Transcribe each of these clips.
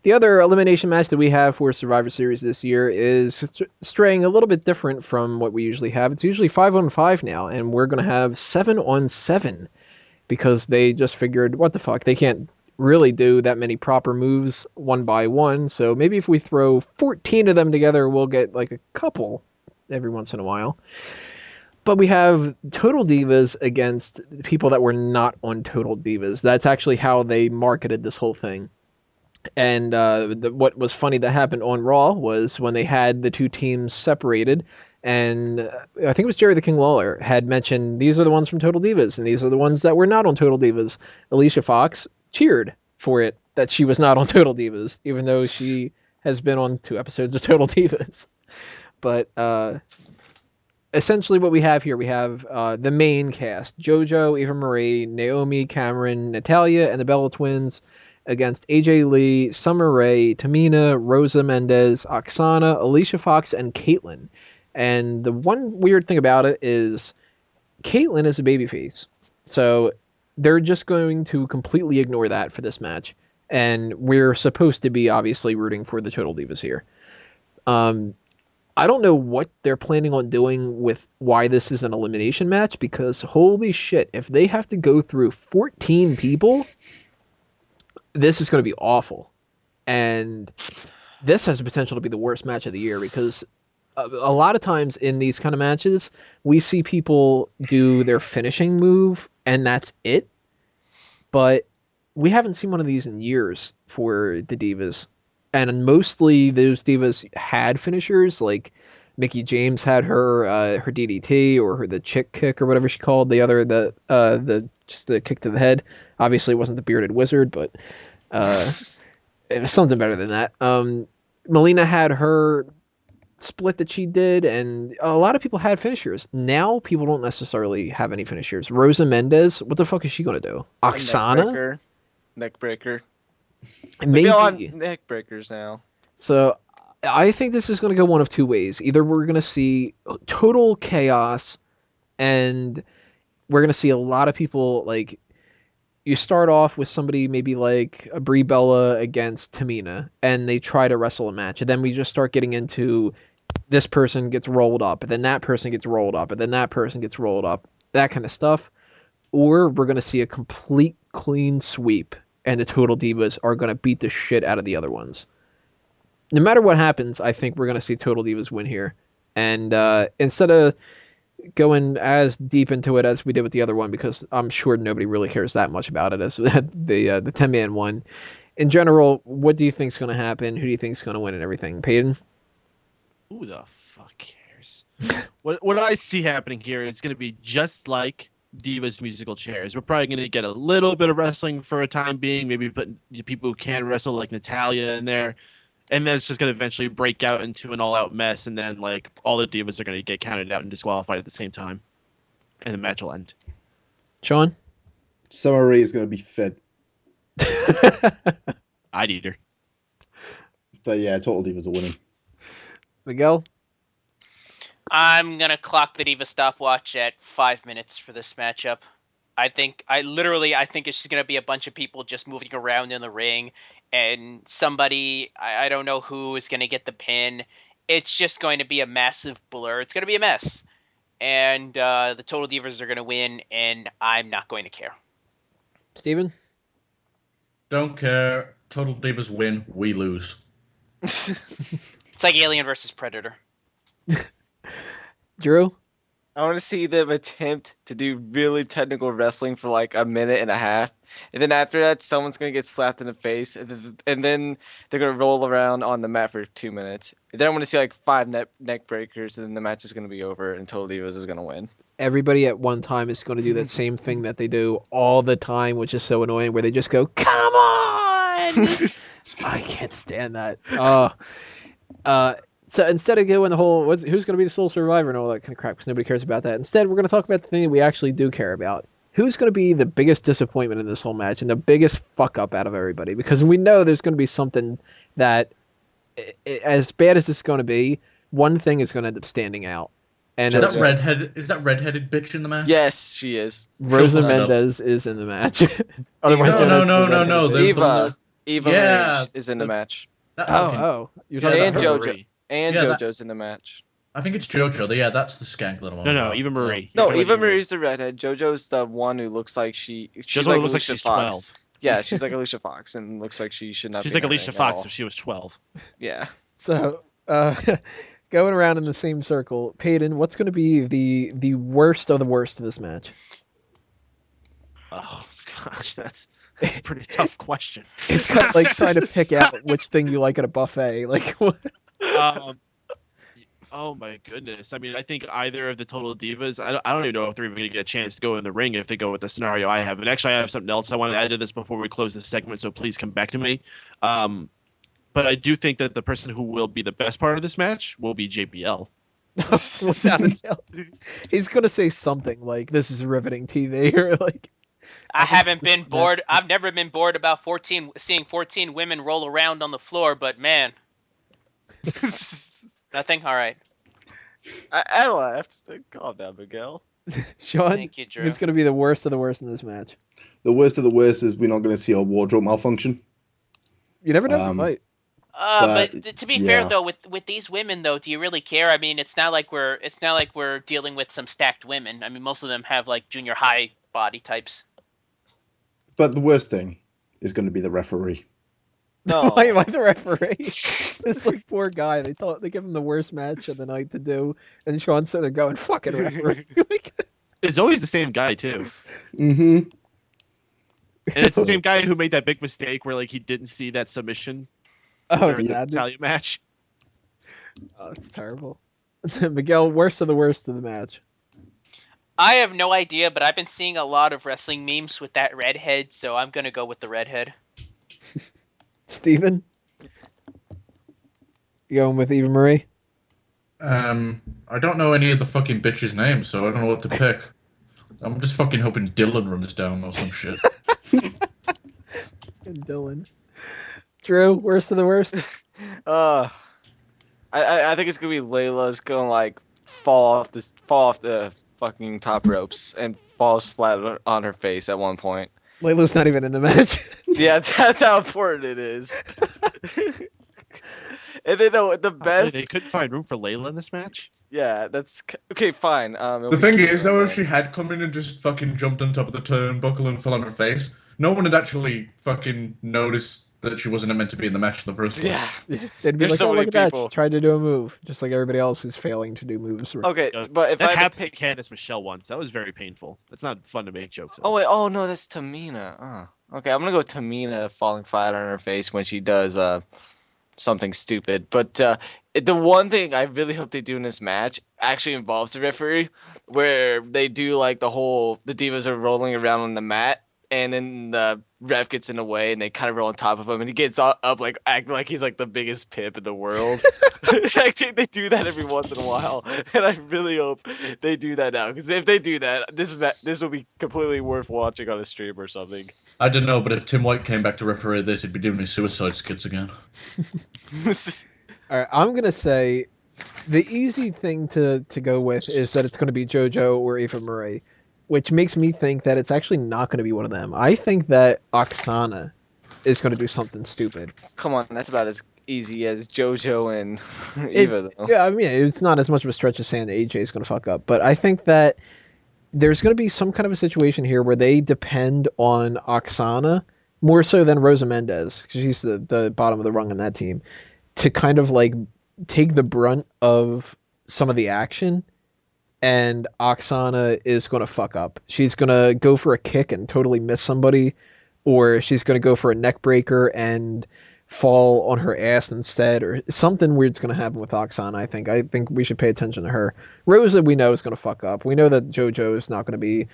The other elimination match that we have for Survivor Series this year is straying a little bit different from what we usually have. It's usually 5-on-5 now, and we're going to have 7-on-7 because they just figured, what the fuck, they can't really do that many proper moves one by one, so maybe if we throw 14 of them together, we'll get like a couple every once in a while. But we have Total Divas against people that were not on Total Divas. That's actually how they marketed this whole thing. And what was funny that happened on Raw was when they had the two teams separated, and I think it was Jerry the King Lawler had mentioned these are the ones from Total Divas, and these are the ones that were not on Total Divas. Alicia Fox cheered for it that she was not on Total Divas, even though she has been on 2 episodes of Total Divas. But essentially what we have here, we have the main cast, Jojo, Eva Marie, Naomi, Cameron, Natalya, and the Bella Twins against AJ Lee, Summer Rae, Tamina, Rosa Mendes, Aksana, Alicia Fox, and Kaitlyn. And the one weird thing about it is Kaitlyn is a babyface. So they're just going to completely ignore that for this match. And we're supposed to be obviously rooting for the Total Divas here. I don't know what they're planning on doing with why this is an elimination match, because holy shit, if they have to go through 14 people, this is going to be awful. And this has the potential to be the worst match of the year, because a lot of times in these kind of matches, we see people do their finishing move and that's it. But we haven't seen one of these in years for the Divas. And mostly those Divas had finishers, like Mickie James had her DDT or the chick kick or whatever she called the other, just the kick to the head. Obviously it wasn't the bearded wizard, but it was something better than that. Melina had her split that she did, and a lot of people had finishers. Now people don't necessarily have any finishers. Rosa Mendes, what the fuck is she going to do? Aksana? Neckbreaker. Maybe. They all have neck breakers now. So I think this is going to go one of two ways. Either we're going to see total chaos, and we're going to see a lot of people, like, you start off with somebody maybe like a Brie Bella against Tamina, and they try to wrestle a match, and then we just start getting into this person gets rolled up, and then that person gets rolled up, and then that person gets rolled up, that kind of stuff. Or we're going to see a complete clean sweep, and the Total Divas are going to beat the shit out of the other ones. No matter what happens, I think we're going to see Total Divas win here. And instead of going as deep into it as we did with the other one, because I'm sure nobody really cares that much about it as the 10-man one, in general, what do you think is going to happen? Who do you think is going to win and everything? Peyton? Who the fuck cares? What I see happening here is going to be just like Divas musical chairs. We're probably going to get a little bit of wrestling for a time being, maybe put people who can wrestle like Natalya in there, and then it's just going to eventually break out into an all-out mess, and then like all the Divas are going to get counted out and disqualified at the same time, and the match will end. Sean? Summer Rae is going to be fed. I'd eat her. But yeah, Total Divas are winning. Miguel? I'm going to clock the Diva stopwatch at 5 minutes for this matchup. I think it's just going to be a bunch of people just moving around in the ring, and somebody, I don't know who, is going to get the pin. It's just going to be a massive blur. It's going to be a mess. And the Total Divas are going to win, and I'm not going to care. Steven? Don't care. Total Divas win. We lose. It's like Alien versus Predator. Drew? I want to see them attempt to do really technical wrestling for like a minute and a half. And then after that, someone's going to get slapped in the face. And then they're going to roll around on the mat for 2 minutes. And then I want to see like 5 neck breakers. And then the match is going to be over and Total Divas is going to win. Everybody at one time is going to do that same thing that they do all the time, which is so annoying, where they just go, come on! I can't stand that. So instead of going the whole, who's going to be the sole survivor and all that kind of crap, because nobody cares about that. Instead, we're going to talk about the thing that we actually do care about. Who's going to be the biggest disappointment in this whole match and the biggest fuck up out of everybody? Because we know there's going to be something that, as bad as it's going to be, one thing is going to end up standing out. And is that redheaded bitch in the match? Yes, she is. Rosa Mendes is in the match. Otherwise, no. Eva Yeah, Marie is in the match. That fucking- You're Yeah, talking And that about Marie. JoJo. And Yeah, that- JoJo's in the match. I think it's JoJo. Yeah, that's the skank little one. No, Eva Marie. No, You're talking Eva about Marie's the redhead. JoJo's the one who looks like she's JoJo like looks like Alicia she's Fox. 12. Yeah, she's like Alicia Fox and looks like she should not She's be like in the Alicia ring at Fox all. if she was 12. Yeah. So, going around in the same circle, Peyton, what's going to be the worst of the worst of this match? Oh gosh, that's a pretty tough question. It's kind of like trying to pick out which thing you like at a buffet. Like, what? Oh my goodness! I mean, I think either of the Total Divas. I don't even know if they're even going to get a chance to go in the ring if they go with the scenario I have. And actually, I have something else I want to add to this before we close this segment. So please come back to me. But I do think that the person who will be the best part of this match will be JBL. Without a doubt. He's going to say something like, "This is riveting TV," or like. I haven't been bored. I've never been bored about seeing 14 women roll around on the floor, but man. Nothing? All right. I laughed. Calm down, Miguel. Sean, Thank you, Drew. who's going to be the worst of the worst in this match? The worst of the worst is we're not going to see a wardrobe malfunction. You never know. Right. But to be fair yeah. though, with these women though, do you really care? I mean, it's not like we're dealing with some stacked women. I mean, most of them have like junior high body types. But the worst thing is going to be the referee. No. Why the referee? It's like poor guy. They give him the worst match of the night to do, and Sean's sitting there going, "Fucking referee." It's always the same guy too, Mm-hmm. and it's the same guy who made that big mistake where like he didn't see that submission Oh, during it's the sad. Italian match. Oh, it's terrible. Miguel, worst of the worst of the match. I have no idea, but I've been seeing a lot of wrestling memes with that redhead, so I'm gonna go with the redhead. Steven? You going with Eva Marie? I don't know any of the fucking bitches' names, so I don't know what to pick. I'm just fucking hoping Dylan runs down or some shit. And Dylan. Drew, worst of the worst? I think it's gonna be Layla's gonna like fall off the fucking top ropes and falls flat on her face at one point. Layla's not even in the match. Yeah, that's how important it is. And then the best. They couldn't find room for Layla in this match. Yeah, that's okay. Fine. The thing is, though, if she had come in and just fucking jumped on top of the turnbuckle and fell on her face, no one had actually fucking noticed that she wasn't meant to be in the match in the first place. Yeah. They'd be There's like, so "Oh, many look at that. people." She tried to do a move," just like everybody else who's failing to do moves. Okay, but if I That had to happened pick. to Candice Michelle once. That was very painful. It's not fun to make jokes. Oh wait. Oh no, that's Tamina. Oh. Okay, I'm gonna go with Tamina falling flat on her face when she does something stupid. But the one thing I really hope they do in this match actually involves the referee, where they do like the Divas are rolling around on the mat, and then the ref gets in the way, and they kind of roll on top of him, and he gets up like acting like he's like the biggest pimp in the world. I think they do that every once in a while, and I really hope they do that now, because if they do that, this will be completely worth watching on a stream or something. I don't know, but if Tim White came back to referee this, he'd be doing his suicide skits again. All right, I'm going to say the easy thing to go with is that it's going to be JoJo or Eva Marie, which makes me think that it's actually not going to be one of them. I think that Aksana is going to do something stupid. Come on, that's about as easy as JoJo and Eva, though. Yeah, I mean, it's not as much of a stretch as saying that AJ is going to fuck up, but I think that there's going to be some kind of a situation here where they depend on Aksana more so than Rosa Mendes, because she's the bottom of the rung on that team, to kind of like take the brunt of some of the action, and Aksana is going to fuck up. She's going to go for a kick and totally miss somebody, or she's going to go for a neck breaker and fall on her ass instead, or something weird's going to happen with Aksana. I think we should pay attention to her. Rosa, we know, is going to fuck up. We know that JoJo is not going to be,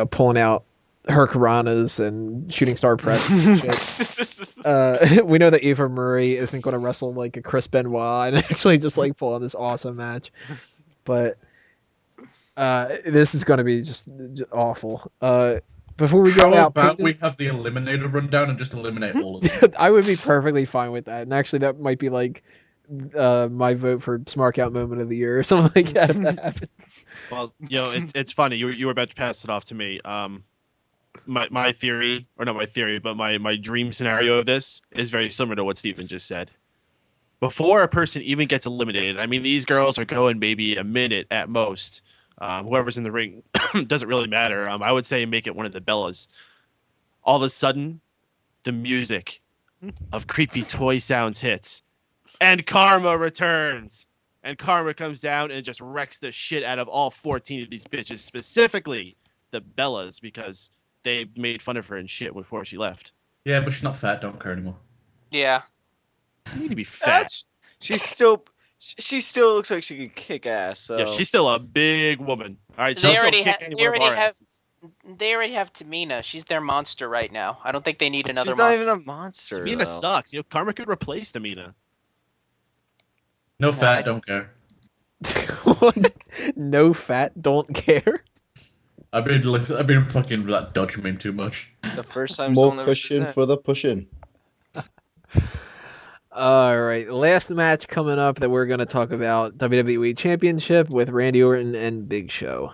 pulling out her Karanas and shooting star presses and shit. We know that Eva Marie isn't going to wrestle like a Chris Benoit and actually just like pull on this awesome match. But this is going to be just awful. Before we go How out, about Peyton, we have the Eliminator rundown and just eliminate all of them? I would be perfectly fine with that. And actually, that might be like my vote for Smark Out Moment of the Year or something like that if that happens. Well, it's funny. You were about to pass it off to me. my theory, or not my theory, but my dream scenario of this is very similar to what Steven just said. Before a person even gets eliminated, I mean, these girls are going maybe a minute at most. Whoever's in the ring doesn't really matter. I would say make it one of the Bellas. All of a sudden, the music of creepy toy sounds hits, and Karma returns. And Karma comes down and just wrecks the shit out of all 14 of these bitches, specifically the Bellas, because they made fun of her and shit before she left. Yeah, but she's not fat. Don't care anymore. Yeah. You need to be fat. She still looks like she can kick ass. So. Yeah, she's still a big woman. All right, They she'll already still ha- kick they any one of already our have- asses. They already have Tamina. She's their monster right now. I don't think they need another She's not monster. even a monster. Tamina though. sucks. Karma could replace Tamina. No fat. Don't care. What? No fat, don't care. I've been fucking that Dodge meme too much. The first time More someone ever says cushion that. for the pushing. All right, last match coming up that we're going to talk about, WWE Championship with Randy Orton and Big Show.